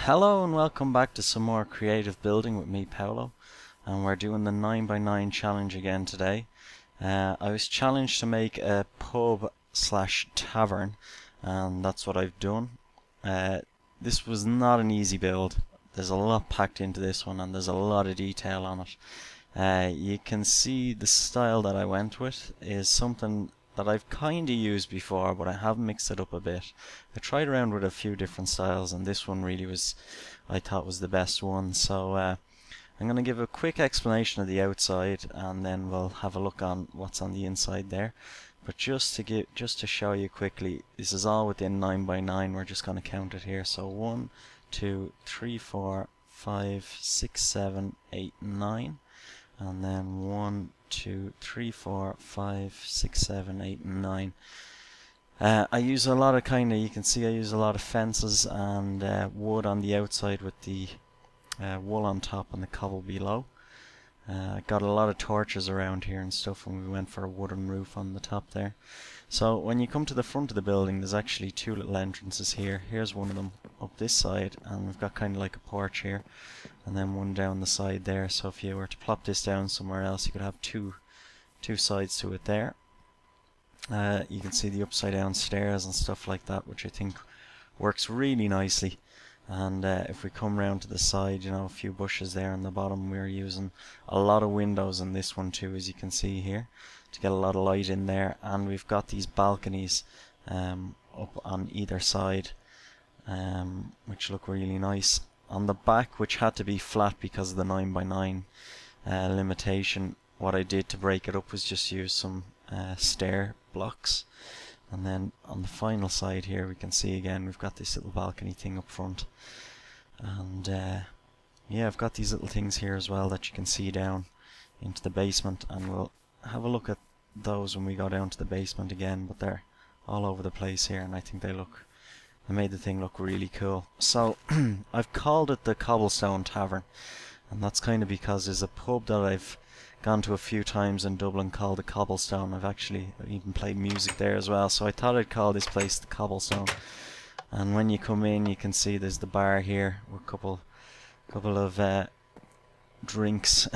Hello and welcome back to some more creative building with me, Paolo, and we're doing the 9x9 challenge again today. I was challenged to make a pub/tavern, and that's what I've done. This was not an easy build. There's a lot packed into this one and there's a lot of detail on it. You can see the style that I went with is something that I've kind of used before, but I have mixed it up a bit. I tried around with a few different styles, and this one really I thought was the best one. So I'm going to give a quick explanation of the outside, and then we'll have a look on what's on the inside there. But just to show you quickly, this is all within 9x9. We're just going to count it here. So 1, 2, 3, 4, 5, 6, 7, 8, 9. And then 1, 2, 3, 4, 5, 6, 7, 8, and 9. I use a lot of you can see I use a lot of fences and wood on the outside with the wool on top and the cobble below. Got a lot of torches around here and stuff, and we went for a wooden roof on the top there. So when you come to the front of the building, there's actually two little entrances here. Here's one of them up this side, and we've got kind of like a porch here, and then one down the side there. So if you were to plop this down somewhere else, you could have two sides to it there. You can see the upside down stairs and stuff like that, which I think works really nicely. And if we come round to the side, you know, a few bushes there on the bottom. We're using a lot of windows in this one too, as you can see here, to get a lot of light in there. And we've got these balconies up on either side, which look really nice. On the back, which had to be flat because of the 9x9 limitation, what I did to break it up was just use some stair blocks. And then on the final side here, we can see again we've got this little balcony thing up front. And yeah, I've got these little things here as well that you can see down into the basement, and we'll have a look at those when we go down to the basement again, but they're all over the place here, and I think they made the thing look really cool. So I've called it the Cobblestone Tavern, and that's kind of because there's a pub that I've gone to a few times in Dublin called the Cobblestone. I've even played music there as well, so I thought I'd call this place the Cobblestone. And when you come in, you can see there's the bar here with a couple of drinks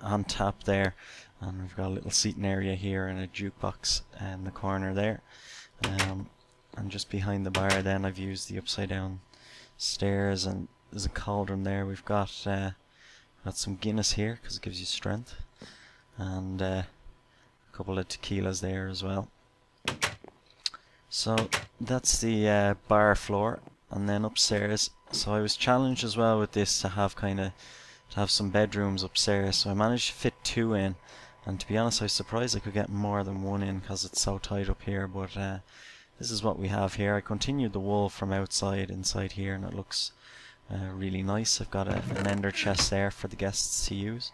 on tap there, and we've got a little seating area here and a jukebox in the corner there. And just behind the bar then I've used the upside down stairs, and there's a cauldron there. We've got some Guinness here because it gives you strength, and a couple of tequilas there as well. So that's the bar floor, and then upstairs. So I was challenged as well with this to have some bedrooms upstairs. So I managed to fit 2 in, and to be honest, I was surprised I could get more than 1 in because it's so tight up here. But this is what we have here. I continued the wool from inside here, and it looks really nice. I've got an ender chest there for the guests to use.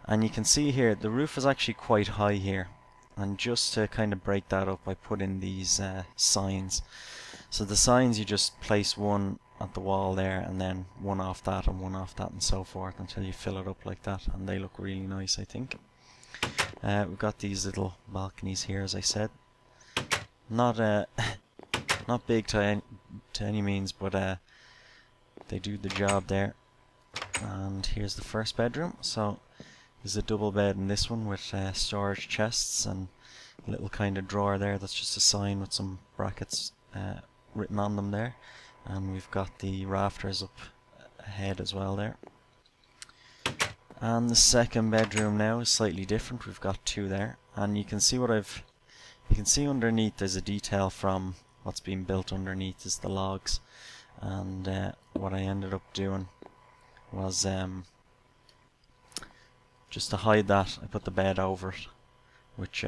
And you can see here, the roof is actually quite high here. And just to kind of break that up, I put in these signs. So the signs, you just place one at the wall there, and then one off that, and one off that, and so forth, until you fill it up like that. And they look really nice, I think. We've got these little balconies here, as I said. Not big to any means, but they do the job there. And here's the first bedroom. So there's a double bed in this one with storage chests and a little kind of drawer there. That's just a sign with some brackets written on them there. And we've got the rafters up ahead as well there. And the second bedroom now is slightly different. We've got 2 there, and you can see underneath there's a detail from what's being built underneath is the logs. And what I ended up doing was just to hide that, I put the bed over it, which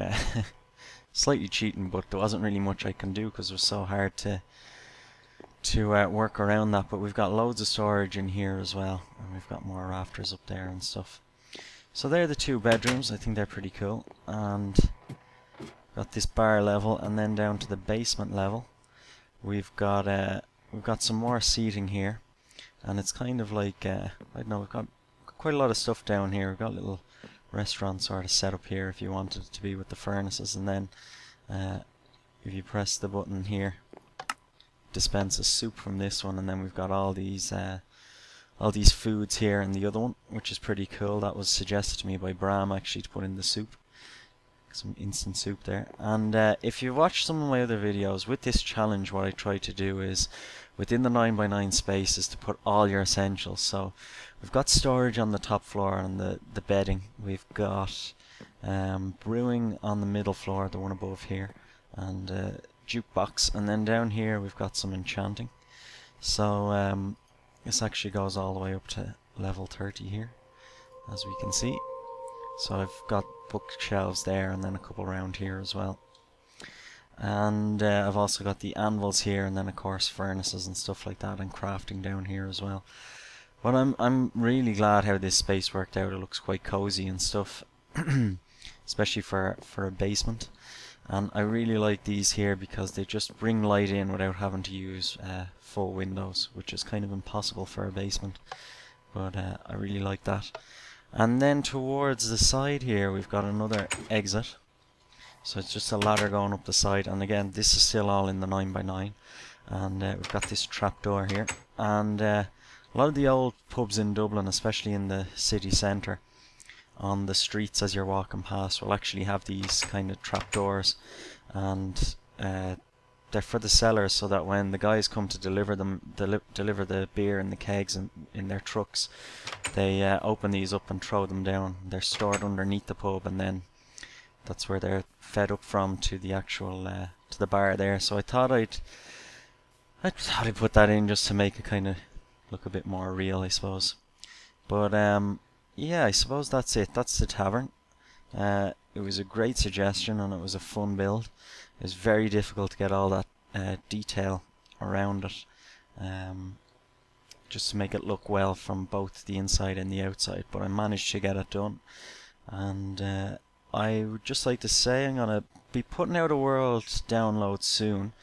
slightly cheating, but there wasn't really much I can do because it was so hard to work around that. But we've got loads of storage in here as well, and we've got more rafters up there and stuff. So they're the 2 bedrooms. I think they're pretty cool. And got this bar level, and then down to the basement level we've got some more seating here, and it's kind of like I don't know, we've got quite a lot of stuff down here. We've got a little restaurant sort of set up here if you wanted it to be with the furnaces, and then if you press the button here, dispenses soup from this one, and then we've got all these all these foods here in the other one, which is pretty cool. That was suggested to me by Bram actually to put in the soup. Some instant soup there. And if you watch some of my other videos, with this challenge what I try to do is within the 9x9 space is to put all your essentials. So we've got storage on the top floor and the bedding. We've got brewing on the middle floor, the one above here, and jukebox, and then down here we've got some enchanting. So this actually goes all the way up to level 30 here, as we can see. So I've got bookshelves there and then a couple around here as well. And I've also got the anvils here, and then of course furnaces and stuff like that, and crafting down here as well. But I'm really glad how this space worked out. It looks quite cozy and stuff, especially for a basement. And I really like these here because they just bring light in without having to use full windows, which is kind of impossible for a basement. But I really like that. And then towards the side here we've got another exit. So it's just a ladder going up the side, and again this is still all in the 9x9. And we've got this trapdoor here. And a lot of the old pubs in Dublin, especially in the city centre, on the streets as you're walking past, will actually have these kind of trapdoors, and they're for the cellars, so that when the guys come to deliver the beer and the kegs in their trucks, they open these up and throw them down. They're stored underneath the pub, and then that's where they're fed up from to the actual to the bar there. So I thought I'd put that in just to make it kind of look a bit more real, I suppose. But yeah, I suppose that's it. That's the tavern. It was a great suggestion, and it was a fun build. It was very difficult to get all that detail around it, just to make it look well from both the inside and the outside, but I managed to get it done. And I would just like to say I'm going to be putting out a world download soon.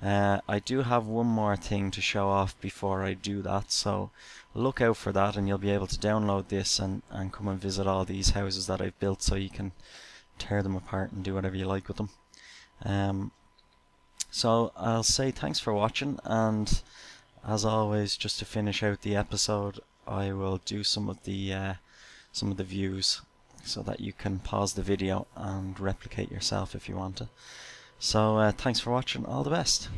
I do have one more thing to show off before I do that, so look out for that, and you'll be able to download this and come and visit all these houses that I've built, so you can tear them apart and do whatever you like with them. So I'll say thanks for watching, and as always, just to finish out the episode, I will do some of the views so that you can pause the video and replicate yourself if you want to. So thanks for watching, all the best.